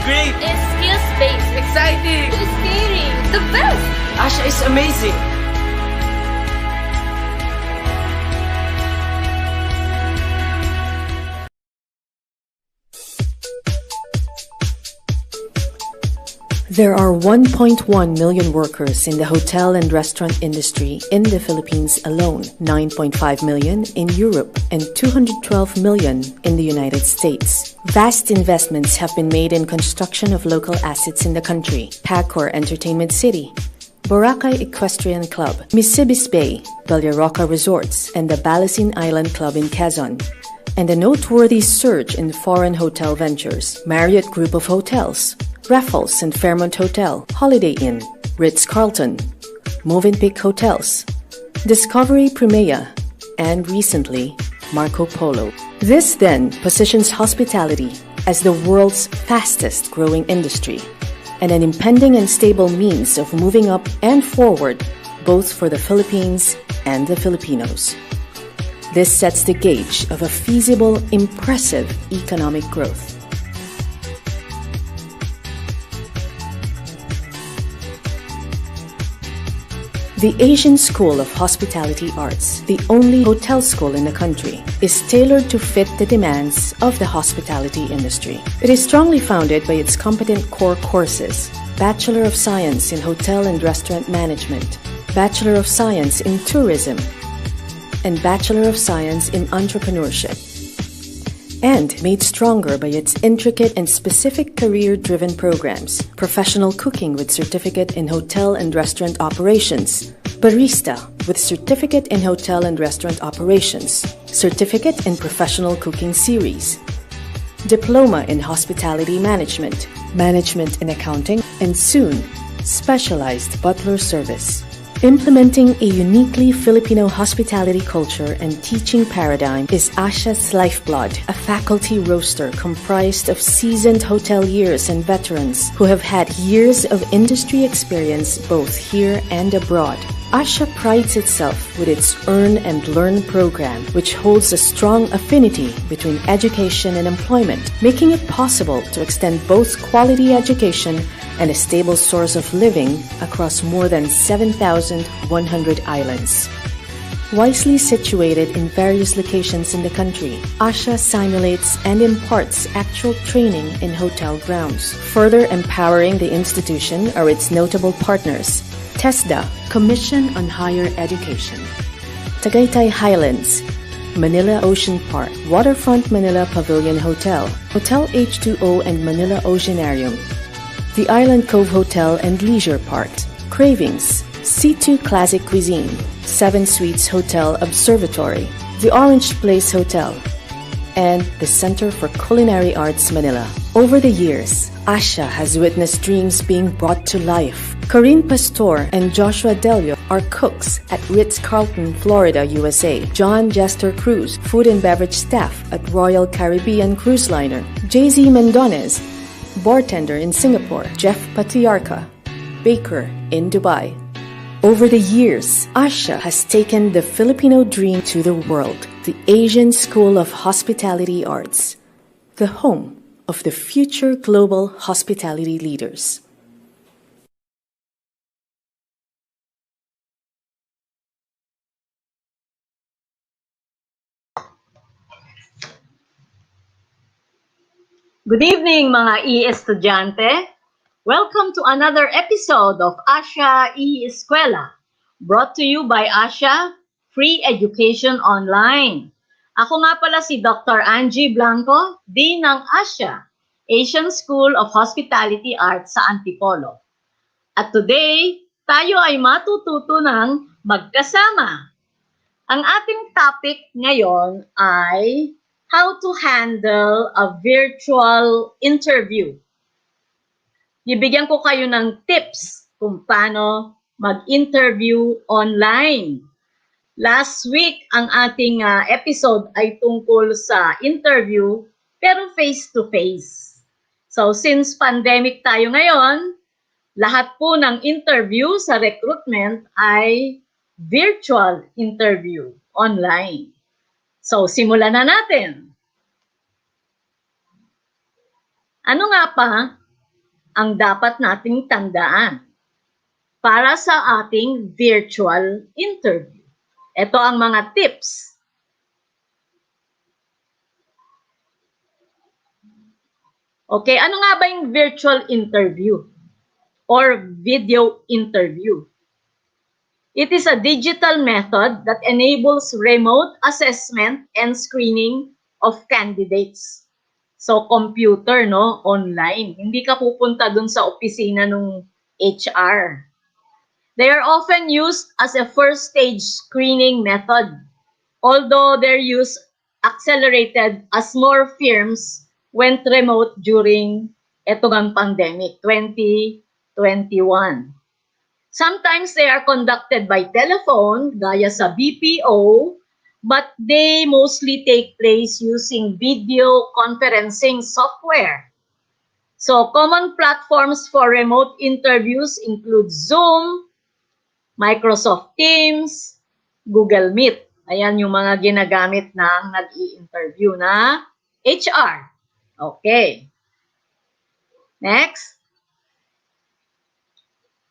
great! It's skills-based. Exciting! It's caring. The best! ASHA is amazing! There are 1.1 million workers in the hotel and restaurant industry in the Philippines alone, 9.5 million in Europe, and 212 million in the United States. Vast investments have been made in construction of local assets in the country. Pacor Entertainment City, Boracay Equestrian Club, Misibis Bay, Villaroca Resorts, and the Balasin Island Club in Quezon. And a noteworthy surge in foreign hotel ventures. Marriott Group of Hotels, Raffles and Fairmont Hotel, Holiday Inn, Ritz-Carlton, Movenpick Hotels, Discovery Primea, and recently, Marco Polo. This then positions hospitality as the world's fastest growing industry and an impending and stable means of moving up and forward both for the Philippines and the Filipinos. This sets the gauge of a feasible, impressive economic growth. The Asian School of Hospitality Arts, the only hotel school in the country, is tailored to fit the demands of the hospitality industry. It is strongly founded by its competent core courses: Bachelor of Science in Hotel and Restaurant Management, Bachelor of Science in Tourism, and Bachelor of Science in Entrepreneurship, and made stronger by its intricate and specific career-driven programs: Professional Cooking with Certificate in Hotel and Restaurant Operations, Barista with Certificate in Hotel and Restaurant Operations, Certificate in Professional Cooking Series, Diploma in Hospitality Management, Management in Accounting, and soon, Specialized Butler Service. Implementing a uniquely Filipino hospitality culture and teaching paradigm is ASHA's lifeblood, a faculty roster comprised of seasoned hoteliers and veterans who have had years of industry experience both here and abroad. ASHA prides itself with its Earn and Learn program, which holds a strong affinity between education and employment, making it possible to extend both quality education and a stable source of living across more than 7,100 islands. Wisely situated in various locations in the country, ASHA simulates and imparts actual training in hotel grounds. Further empowering the institution are its notable partners: TESDA, Commission on Higher Education; Tagaytay Highlands, Manila Ocean Park, Waterfront Manila Pavilion Hotel, Hotel H2O and Manila Oceanarium, the Island Cove Hotel and Leisure Park, Cravings, C2 Classic Cuisine, 7 Suites Hotel Observatory, the Orange Place Hotel, and the Center for Culinary Arts Manila. Over the years, ASHA has witnessed dreams being brought to life. Corinne Pastor and Joshua Delio are cooks at Ritz-Carlton, Florida, USA. John Jester Cruz, food and beverage staff at Royal Caribbean Cruise Liner. JZ Mendonez, bartender in Singapore. Jeff Patriarca, baker in Dubai. Over the years, ASHA has taken the Filipino dream to the world, the Asian School of Hospitality Arts, the home of the future global hospitality leaders. Good evening mga E-Estudyante. Welcome to another episode of ASHA E-Skwela, brought to you by ASHA Free Education Online. Ako nga pala si Dr. Angie Blanco, Dean ng ASHA, Asian School of Hospitality Arts sa Antipolo. At today, tayo ay matututo ng magkasama. Ang ating topic ngayon ay how to handle a virtual interview. Bibigyan ko kayo ng tips kung paano mag-interview online. Last week, ang ating episode ay tungkol sa interview, pero face-to-face. So, since pandemic tayo ngayon, lahat po ng interview sa recruitment ay virtual interview online. So, simulan na natin. Ano nga pa ang dapat nating tandaan para sa ating virtual interview? Ito ang mga tips. Okay, ano nga ba yung virtual interview or video interview? It is a digital method that enables remote assessment and screening of candidates. So, computer, no? Online. Hindi ka pupunta dun sa opisina ng HR. They are often used as a first stage screening method, although their use accelerated as more firms went remote during etong pandemic, 2021. Sometimes they are conducted by telephone, gaya sa BPO, but they mostly take place using video conferencing software. So, common platforms for remote interviews include Zoom, Microsoft Teams, Google Meet. Ayan yung mga ginagamit ng nag-i-interview na HR. Okay. Next.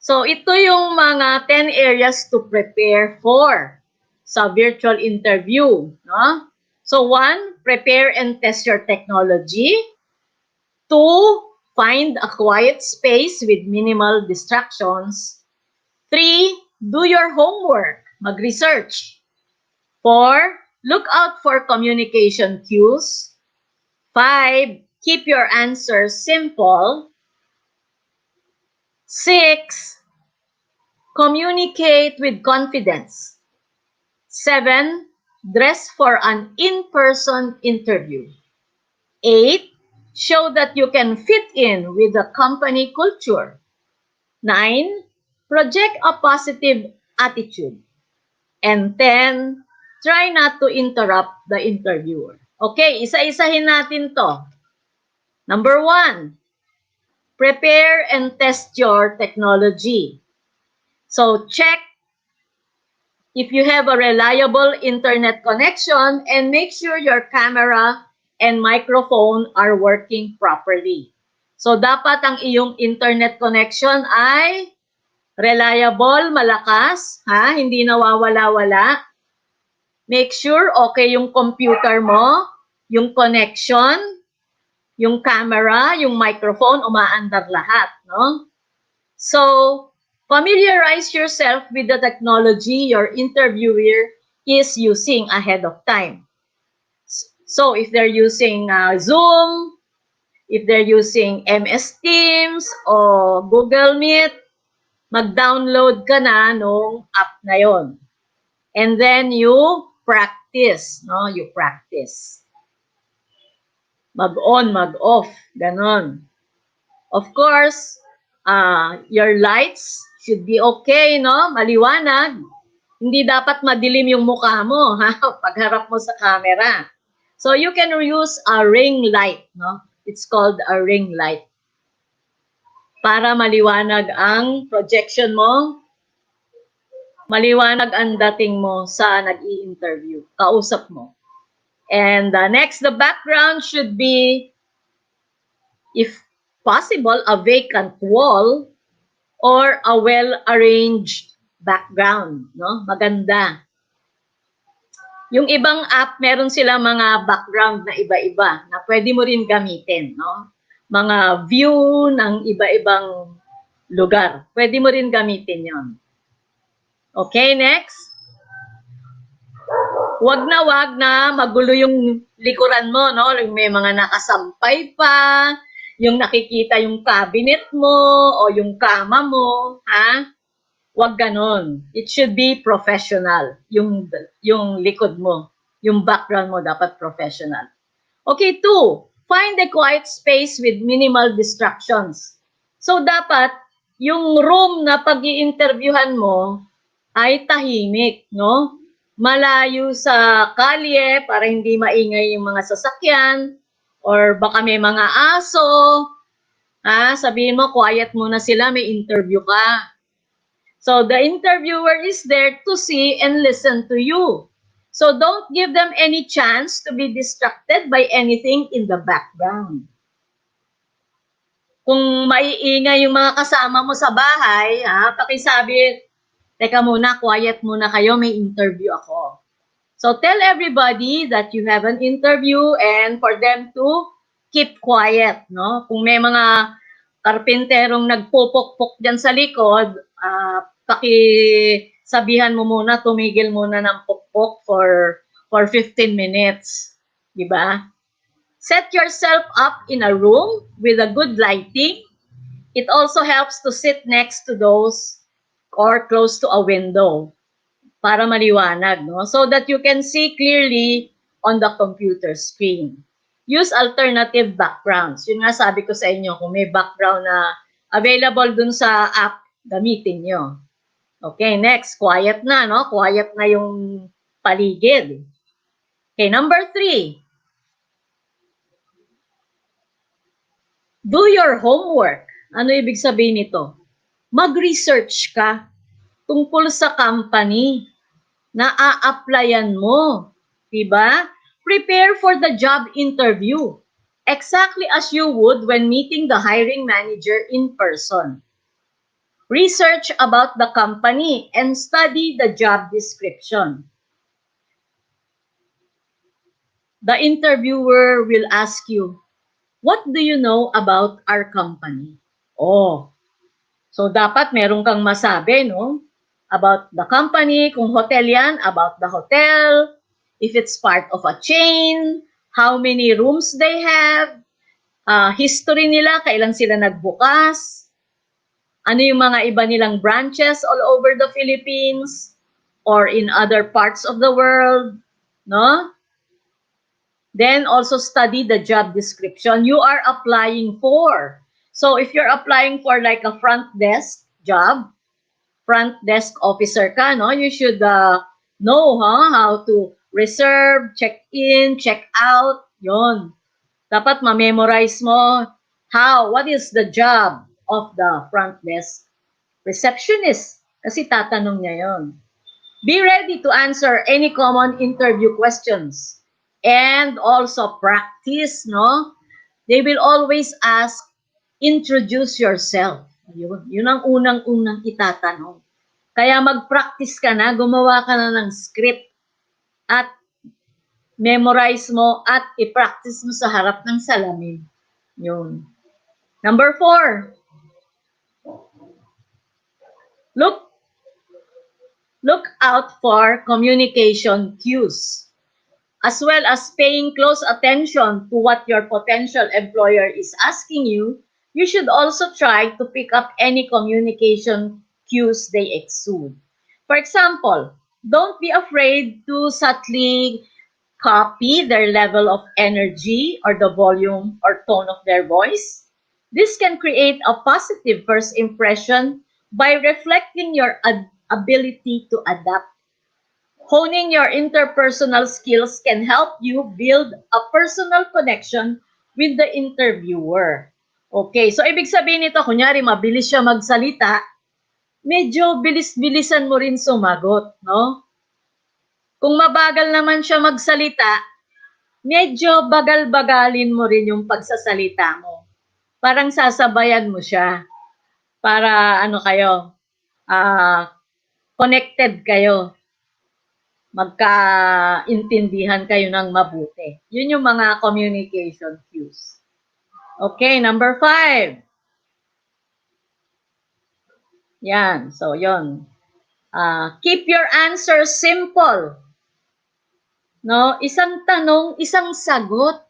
So, ito yung mga 10 areas to prepare for sa virtual interview. No? So, 1, prepare and test your technology. 2, find a quiet space with minimal distractions. 3, do your homework, mag-research. 4, look out for communication cues. 5, keep your answers simple. 6, communicate with confidence. 7, dress for an in-person interview. 8, show that you can fit in with the company culture. 9, project a positive attitude. And 10, try not to interrupt the interviewer. Okay, isa-isahin natin to. Number 1, prepare and test your technology. So, check if you have a reliable internet connection and make sure your camera and microphone are working properly. So, dapat ang iyong internet connection ay reliable, malakas, ha? Hindi nawawala-wala. Make sure okay yung computer mo, yung connection, yung camera, yung microphone, umaandar lahat, no? So, familiarize yourself with the technology your interviewer is using ahead of time. So, if they're using Zoom, if they're using MS Teams o Google Meet, mag-download ka na nung app na yon. And then you practice, no? You practice. Mag-on, mag-off, ganon. Of course, your lights should be okay, no? Maliwanag. Hindi dapat madilim yung mukha mo, ha? Pagharap mo sa camera. So you can use a ring light, no? It's called a ring light. Para maliwanag ang projection mo, maliwanag ang dating mo sa nag-i-interview, kausap mo. And next, the background should be, if possible, a vacant wall or a well-arranged background, no? Maganda. Yung ibang app, meron sila mga background na iba-iba na pwede mo rin gamitin, no? Mga view ng iba-ibang lugar. Pwede mo rin gamitin yon. Okay, next. Wag na magulo yung likuran mo, no? May mga nakasampay pa, yung nakikita yung cabinet mo o yung kama mo, ha? Wag ganon. It should be professional. Yung likod mo, yung background mo dapat professional. Okay, 2, find a quiet space with minimal distractions. So dapat yung room na pag-i-interviewhan mo ay tahimik, no? Malayo sa kalye para hindi maingay yung mga sasakyan or baka may mga aso. Sabihin mo, quiet muna sila, may interview ka. So the interviewer is there to see and listen to you. So don't give them any chance to be distracted by anything in the background. Kung maiingay yung mga kasama mo sa bahay, pakisabi, teka muna, quiet muna kayo, may interview ako. So tell everybody that you have an interview and for them to keep quiet, no? Kung may mga karpinterong nagpupukpok dyan sa likod, pakisabihan mo muna, tumigil muna ng pukpok for 15 minutes. Di ba? Set yourself up in a room with a good lighting. It also helps to sit next to those or close to a window para maliwanag, no? So that you can see clearly on the computer screen. Use alternative backgrounds. Yun nga sabi ko sa inyo, kung may background na available dun sa app, gamitin nyo. Okay, next, quiet na, no? Quiet na yung paligid. Okay, number 3. Do your homework. Ano ibig sabihin nito? Mag-research ka tungkol sa company na a-applyan mo. Diba? Prepare for the job interview. Exactly as you would when meeting the hiring manager in person. Research about the company and study the job description. The interviewer will ask you, what do you know about our company? Oh, so dapat meron kang masabi, no? About the company, kung hotel yan, about the hotel, if it's part of a chain, how many rooms they have, history nila, kailan sila nagbukas, ano yung mga iba nilang branches all over the Philippines or in other parts of the world, no? Then also study the job description you are applying for. So if you're applying for like a front desk job, front desk officer ka, no? You should know how to reserve, check in, check out, yon. Dapat ma-memorize mo what is the job of the front desk receptionist. Kasi tatanong niya yon. Be ready to answer any common interview questions. And also practice, no? They will always ask, introduce yourself. Yun ang unang-unang itatanong. Kaya mag-practice ka na, gumawa ka na ng script at memorize mo at i-practice mo sa harap ng salamin. Yun. Number 4. Look out for communication cues, as well as paying close attention to what your potential employer is asking you. You should also try to pick up any communication cues they exude. For example, don't be afraid to subtly copy their level of energy or the volume or tone of their voice. This can create a positive first impression by reflecting your ability to adapt. Honing your interpersonal skills can help you build a personal connection with the interviewer. Okay, so ibig sabihin nito, kunyari mabilis siya magsalita, medyo bilis-bilisan mo rin sumagot, no? Kung mabagal naman siya magsalita, medyo bagal-bagalin mo rin yung pagsasalita mo. Parang sasabayan mo siya para connected kayo. Magkaintindihan kayo ng mabuti. Yun yung mga communication cues. Okay, number 5. Yan, so yun. Keep your answers simple. No, isang tanong, isang sagot.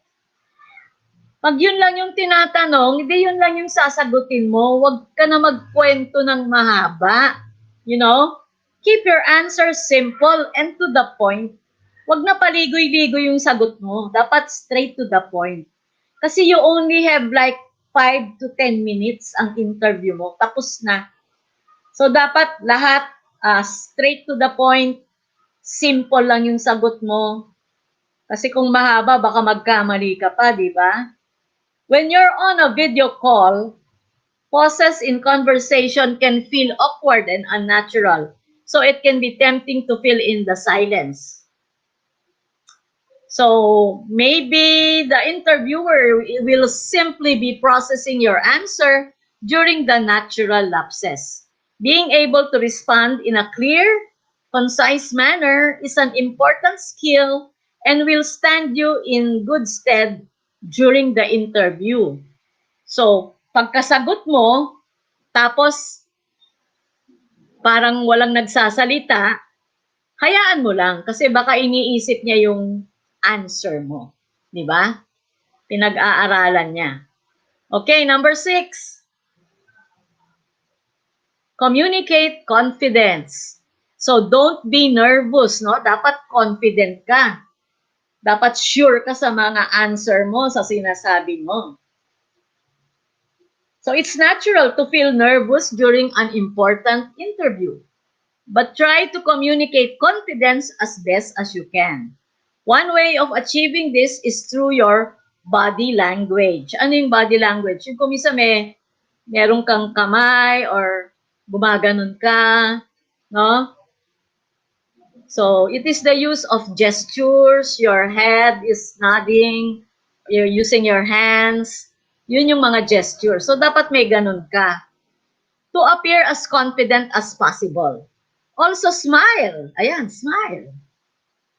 Pag yun lang yung tinatanong, hindi yun lang yung sasagutin mo. Huwag ka na magkwento ng mahaba. You know? Keep your answers simple and to the point. Huwag na paligoy-ligoy yung sagot mo. Dapat straight to the point. Kasi you only have like 5 to 10 minutes ang interview mo. Tapos na. So, dapat lahat straight to the point. Simple lang yung sagot mo. Kasi kung mahaba, baka magkamali ka pa, di ba? When you're on a video call, pauses in conversation can feel awkward and unnatural. So it can be tempting to fill in the silence. So maybe the interviewer will simply be processing your answer during the natural lapses. Being able to respond in a clear, concise manner is an important skill and will stand you in good stead during the interview. So, pagkasagot mo, tapos parang walang nagsasalita, hayaan mo lang kasi baka iniisip niya yung answer mo. Di ba? Pinag-aaralan niya. Okay, number 6. Communicate confidence. So, don't be nervous, no? Dapat confident ka. Dapat sure ka sa mga answer mo, sa sinasabi mo. So, it's natural to feel nervous during an important interview. But try to communicate confidence as best as you can. One way of achieving this is through your body language. Ano yung body language? Yung kumisa meron kang kamay or gumaganon ka, no? So, it is the use of gestures, your head is nodding, you're using your hands. Yun yung mga gestures. So, dapat may ganun ka. To appear as confident as possible. Also, smile. Ayan, smile.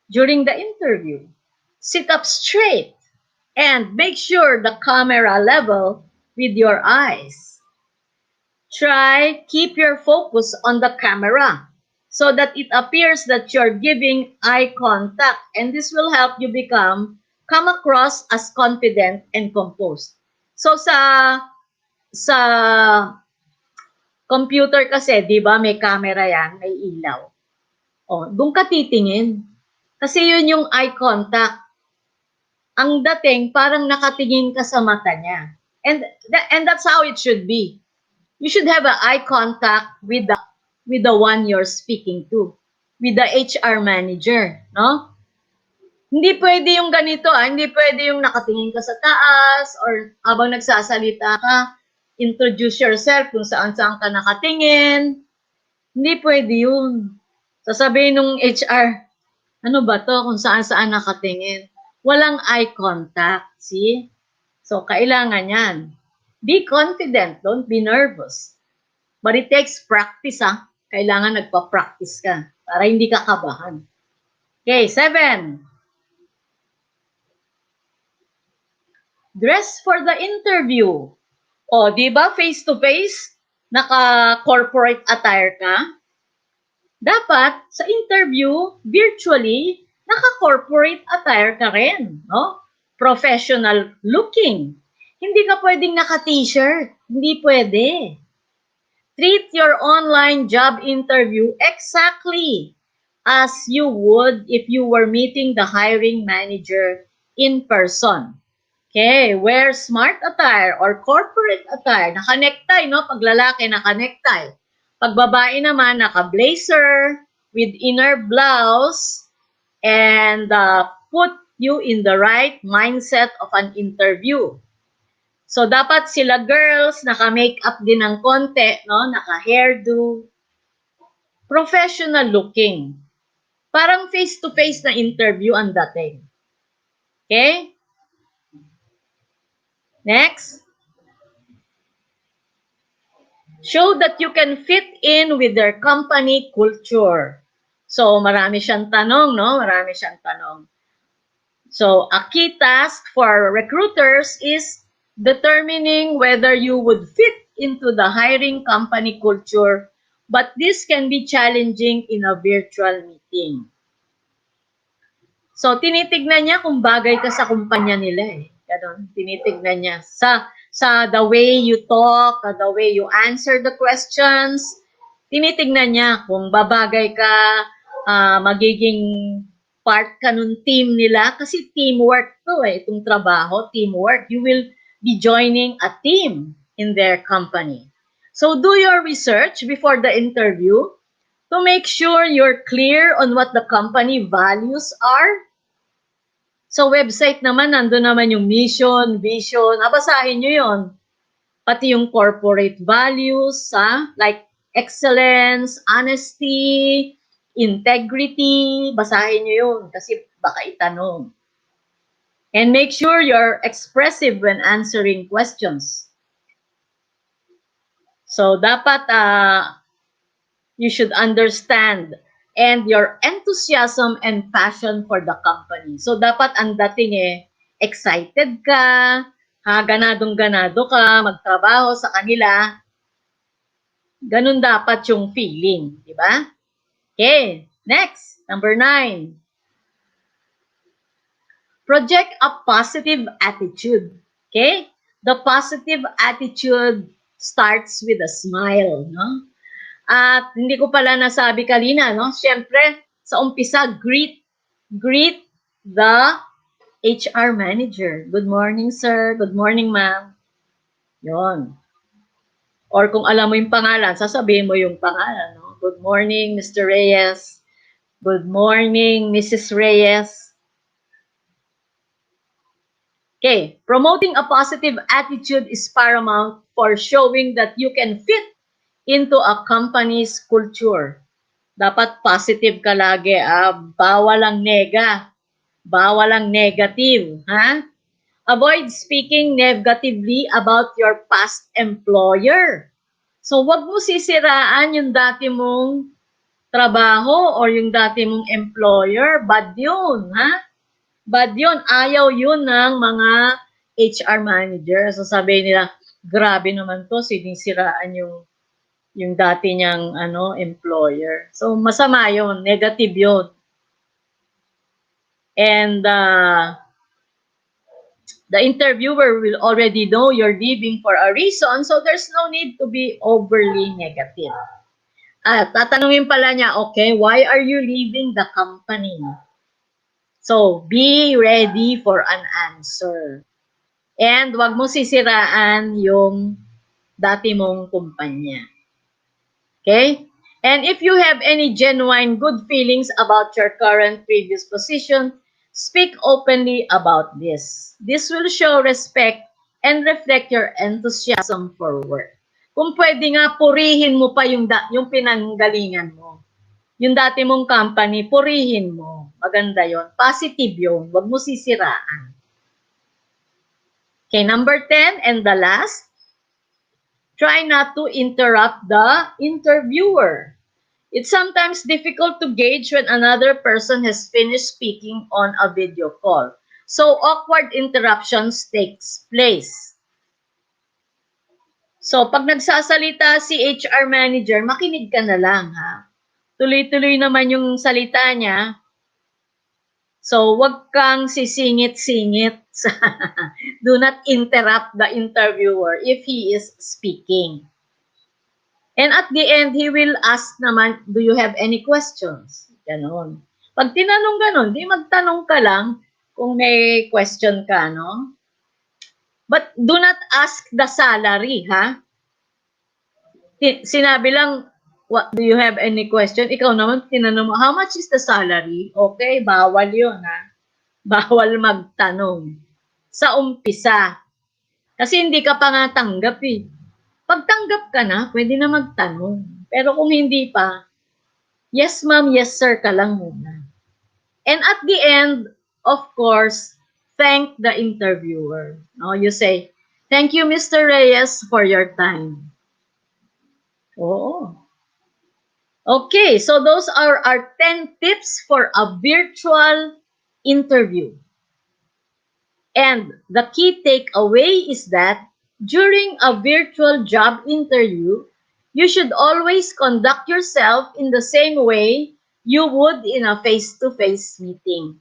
During the interview. Sit up straight. And make sure the camera level with your eyes. Keep your focus on the camera so that it appears that you're giving eye contact. And this will help you come across as confident and composed. So sa computer kasi, di ba, may camera yan, may ilaw. O, doon ka titingin. Kasi yun yung eye contact. Ang dating, parang nakatingin ka sa mata niya. And that's how it should be. You should have an eye contact with the one you're speaking to, with the HR manager, no? Hindi pwede yung ganito, hindi pwede yung nakatingin ka sa taas or habang nagsasalita ka, introduce yourself kung saan-saan ka nakatingin. Hindi pwede yun. Sasabihin ng HR, ano ba to kung saan-saan nakatingin? Walang eye contact, see? So, kailangan yan. Be confident, don't be nervous. But it takes practice, ha? Kailangan nagpa-practice ka para hindi ka kabahan. Okay, 7. Dress for the interview. O, di ba, face-to-face, naka-corporate attire ka? Dapat, sa interview, virtually, naka-corporate attire ka rin, no? Professional looking. Hindi ka pwedeng naka-t-shirt. Hindi pwede. Treat your online job interview exactly as you would if you were meeting the hiring manager in person. Okay, wear smart attire or corporate attire. Naka-necktie, no? Pag lalaki, naka-necktie. Pag babae naman, naka-blazer with inner blouse and put you in the right mindset of an interview. So, dapat sila girls, naka-makeup din ng konti, no? Naka-hairdo. Professional looking. Parang face-to-face na interview ang dating. Okay? Next. Show that you can fit in with their company culture. So, marami siyang tanong, no? Marami siyang tanong. So, a key task for recruiters is determining whether you would fit into the hiring company culture, but this can be challenging in a virtual meeting. So, tinitignan niya kung bagay ka sa kumpanya nila eh. Ganon, tinitignan niya. Sa the way you talk, the way you answer the questions, tinitignan niya kung babagay ka, magiging part ka nung team nila. Kasi teamwork to eh, itong trabaho, teamwork. You will be joining a team in their company. So, do your research before the interview to make sure you're clear on what the company values are. Sa website naman, nandun naman yung mission, vision. Basahin nyo yun. Pati yung corporate values, like excellence, honesty, integrity. Basahin nyo yun kasi baka itanong. And make sure you're expressive when answering questions. So dapat you should understand and your enthusiasm and passion for the company. So dapat ang dating excited ka, ganadong-ganado ka, magtrabaho sa kanila. Ganun dapat yung feeling, di ba? Okay, next, number 9. Project a positive attitude. Okay? The positive attitude starts with a smile, no? At hindi ko pala nasabi kanina, no? Siyempre, sa umpisa, greet the HR manager. Good morning, sir. Good morning, ma'am. Yon. Or kung alam mo yung pangalan, sasabihin mo yung pangalan, no? Good morning, Mr. Reyes. Good morning, Mrs. Reyes. Okay, promoting a positive attitude is paramount for showing that you can fit into a company's culture. Dapat positive ka lagi. Bawal ang nega. Bawal ang negative. Ha? Avoid speaking negatively about your past employer. So, wag mo sisiraan yung dati mong trabaho or yung dati mong employer. Bad yun. Ha? Bad yun. Ayaw yun ng mga HR manager. So, sabihin nila, grabe naman to, sinisiraan yung dati niyang employer. So, masama yun. Negative yun. And the interviewer will already know you're leaving for a reason, so there's no need to be overly negative. Tatanungin pala niya, okay, why are you leaving the company? So, be ready for an answer. And wag mo sisiraan yung dati mong kumpanya. Okay? And if you have any genuine good feelings about your current previous position, speak openly about this. This will show respect and reflect your enthusiasm for work. Kung pwede nga, purihin mo pa yung pinanggalingan mo. Yung dati mong company, purihin mo. Maganda yon, positive yon, wag mo sisiraan. Okay, number 10 and the last, try not to interrupt the interviewer. It's sometimes difficult to gauge when another person has finished speaking on a video call. So, awkward interruptions takes place. So, pag nagsasalita si HR manager, makinig ka na lang, ha? Tuloy-tuloy naman yung salita niya. So, wag kang sisingit-singit. Do not interrupt the interviewer if he is speaking. And at the end, he will ask naman, do you have any questions? Ganon. Pag tinanong ganon, di magtanong ka lang kung may question ka, no? But do not ask the salary, ha? Sinabi lang, what, do you have any question? Ikaw naman, tinanong mo, how much is the salary? Okay, bawal yun, ha? Bawal magtanong. Sa umpisa. Kasi hindi ka pa nga tanggap, eh. Pag tanggap ka na, pwede na magtanong. Pero kung hindi pa, yes ma'am, yes sir ka lang muna. And at the end, of course, thank the interviewer. No, you say, thank you Mr. Reyes for your time. Oo. Okay, so those are our 10 tips for a virtual interview. And the key takeaway is that during a virtual job interview, you should always conduct yourself in the same way you would in a face-to-face meeting.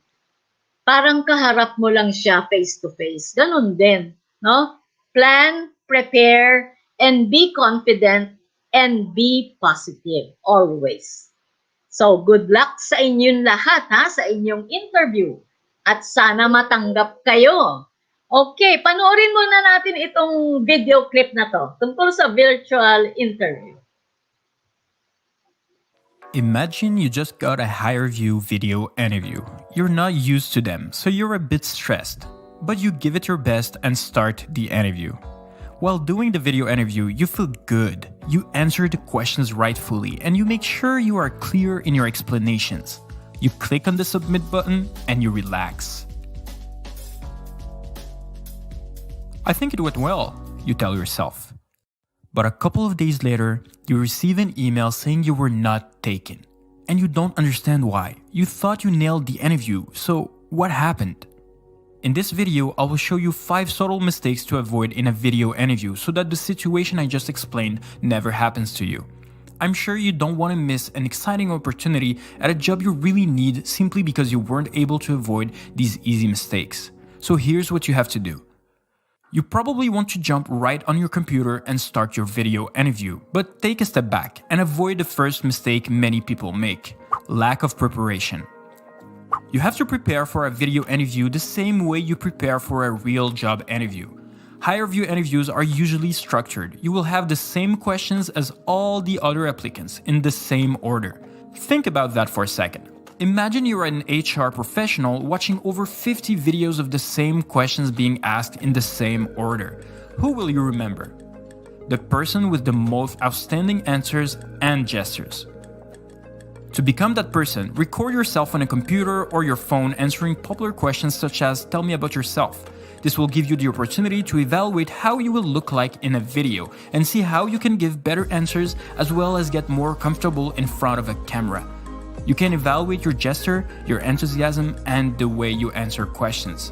Parang kaharap mo lang siya face-to-face. Ganun din, no? Plan, prepare, and be confident, and be positive always. So, good luck sa inyong lahat, ha? Sa inyong interview. At sana matanggap kayo. Okay, panoorin muna natin itong video clip na to tungkol sa virtual interview. Imagine you just got a higher view video interview. You're not used to them, so you're a bit stressed. But you give it your best and start the interview. While doing the video interview, you feel good. You answer the questions rightfully and you make sure you are clear in your explanations. You click on the submit button and you relax. I think it went well, you tell yourself. But a couple of days later, you receive an email saying you were not taken. And you don't understand why. You thought you nailed the interview, so what happened? In this video, I will show you 5 subtle mistakes to avoid in a video interview so that the situation I just explained never happens to you. I'm sure you don't want to miss an exciting opportunity at a job you really need simply because you weren't able to avoid these easy mistakes. So here's what you have to do. You probably want to jump right on your computer and start your video interview, but take a step back and avoid the first mistake many people make: lack of preparation. You have to prepare for a video interview the same way you prepare for a real job interview. Higher view interviews are usually structured. You will have the same questions as all the other applicants in the same order. Think about that for a second. Imagine you're an HR professional watching over 50 videos of the same questions being asked in the same order. Who will you remember? The person with the most outstanding answers and gestures. To become that person, record yourself on a computer or your phone answering popular questions such as "Tell me about yourself." This will give you the opportunity to evaluate how you will look like in a video and see how you can give better answers as well as get more comfortable in front of a camera. You can evaluate your gesture, your enthusiasm, and the way you answer questions.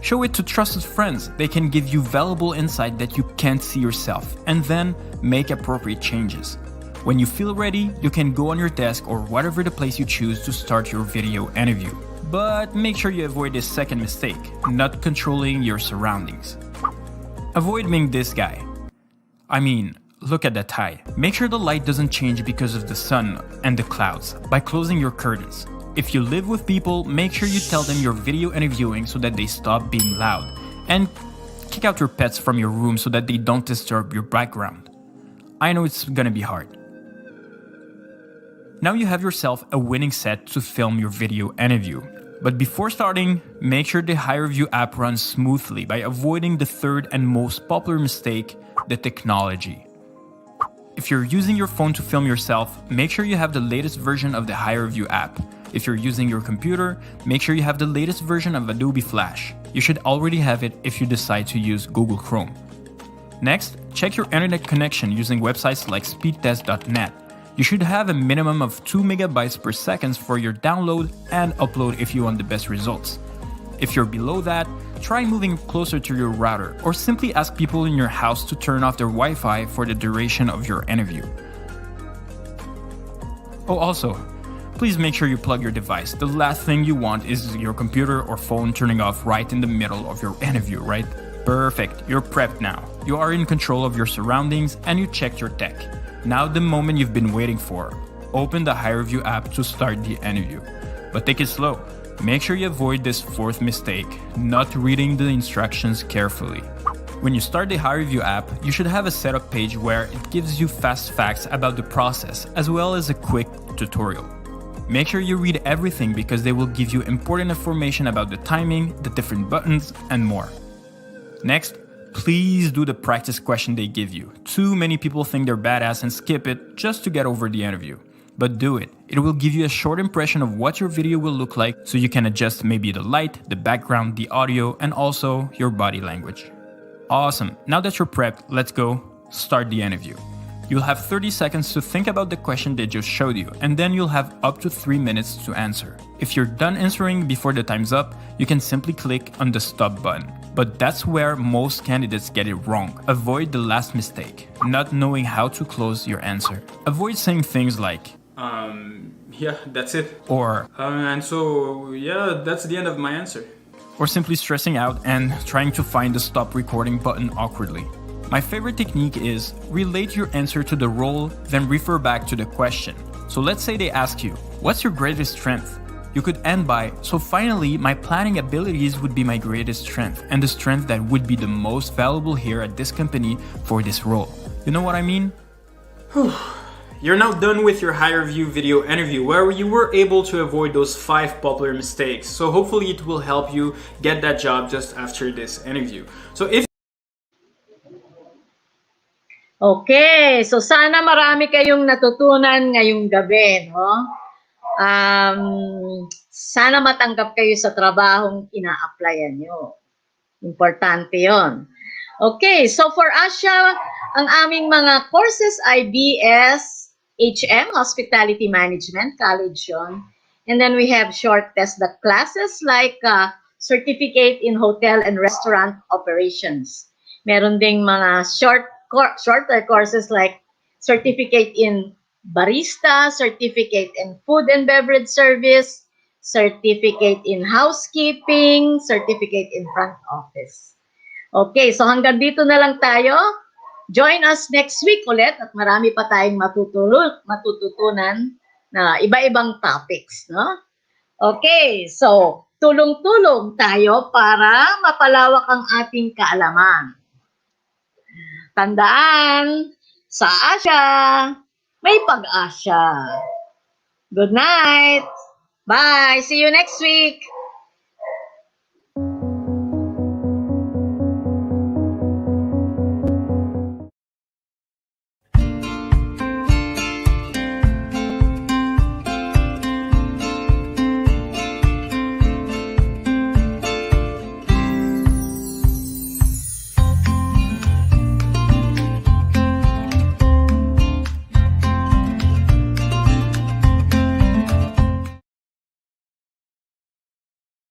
Show it to trusted friends. They can give you valuable insight that you can't see yourself, and then make appropriate changes. When you feel ready, you can go on your desk or whatever the place you choose to start your video interview. But make sure you avoid this second mistake, not controlling your surroundings. Avoid being this guy. I mean, look at that tie. Make sure the light doesn't change because of the sun and the clouds by closing your curtains. If you live with people, make sure you tell them you're video interviewing so that they stop being loud. And kick out your pets from your room so that they don't disturb your background. I know it's gonna be hard. Now you have yourself a winning set to film your video interview. But before starting, make sure the HireView app runs smoothly by avoiding the third and most popular mistake, the technology. If you're using your phone to film yourself, make sure you have the latest version of the HireView app. If you're using your computer, make sure you have the latest version of Adobe Flash. You should already have it if you decide to use Google Chrome. Next, check your internet connection using websites like speedtest.net. You should have a minimum of 2 megabytes per second for your download and upload if you want the best results. If you're below that, try moving closer to your router or simply ask people in your house to turn off their Wi-Fi for the duration of your interview. Oh, also, please make sure you plug your device. The last thing you want is your computer or phone turning off right in the middle of your interview, right? Perfect, you're prepped now. You are in control of your surroundings and you checked your tech. Now the moment you've been waiting for. Open the HireView app to start the interview. But take it slow. Make sure you avoid this fourth mistake, not reading the instructions carefully. When you start the HireView app, you should have a setup page where it gives you fast facts about the process as well as a quick tutorial. Make sure you read everything because they will give you important information about the timing, the different buttons, and more. Next, please do the practice question they give you. Too many people think they're badass and skip it just to get over the interview. But do it. It will give you a short impression of what your video will look like so you can adjust maybe the light, the background, the audio, and also your body language. Awesome. Now that you're prepped, let's go start the interview. You'll have 30 seconds to think about the question they just showed you, and then you'll have up to 3 minutes to answer. If you're done answering before the time's up, you can simply click on the stop button. But that's where most candidates get it wrong. Avoid the last mistake, not knowing how to close your answer. Avoid saying things like, yeah, that's it. Or, And so, yeah, that's the end of my answer. Or simply stressing out and trying to find the stop recording button awkwardly. My favorite technique is relate your answer to the role, then refer back to the question. So let's say they ask you, what's your greatest strength? You could end by, so finally, my planning abilities would be my greatest strength, and the strength that would be the most valuable here at this company for this role. You know what I mean? You're now done with your HireView video interview where you were able to avoid those 5 popular mistakes. So hopefully it will help you get that job just after this interview. So if Okay, so sana marami kayong natutunan ngayong gabi, no? Sana matanggap kayo sa trabahong ina-applyan nyo. Importante yon. Okay, so for ASHA, ang aming mga courses ay BS, HM, Hospitality Management, college yun. And then we have short test the classes like Certificate in Hotel and Restaurant Operations. Meron ding mga shorter courses like Certificate in Barista, Certificate in Food and Beverage Service, Certificate in Housekeeping, Certificate in Front Office. Okay, so hanggang dito na lang tayo. Join us next week ulit at marami pa tayong matututunan na iba-ibang topics, no? Okay, so tulong-tulong tayo para mapalawak ang ating kaalaman. Tandaan, sa ASHA, may pag-ASHA. Good night! Bye! See you next week!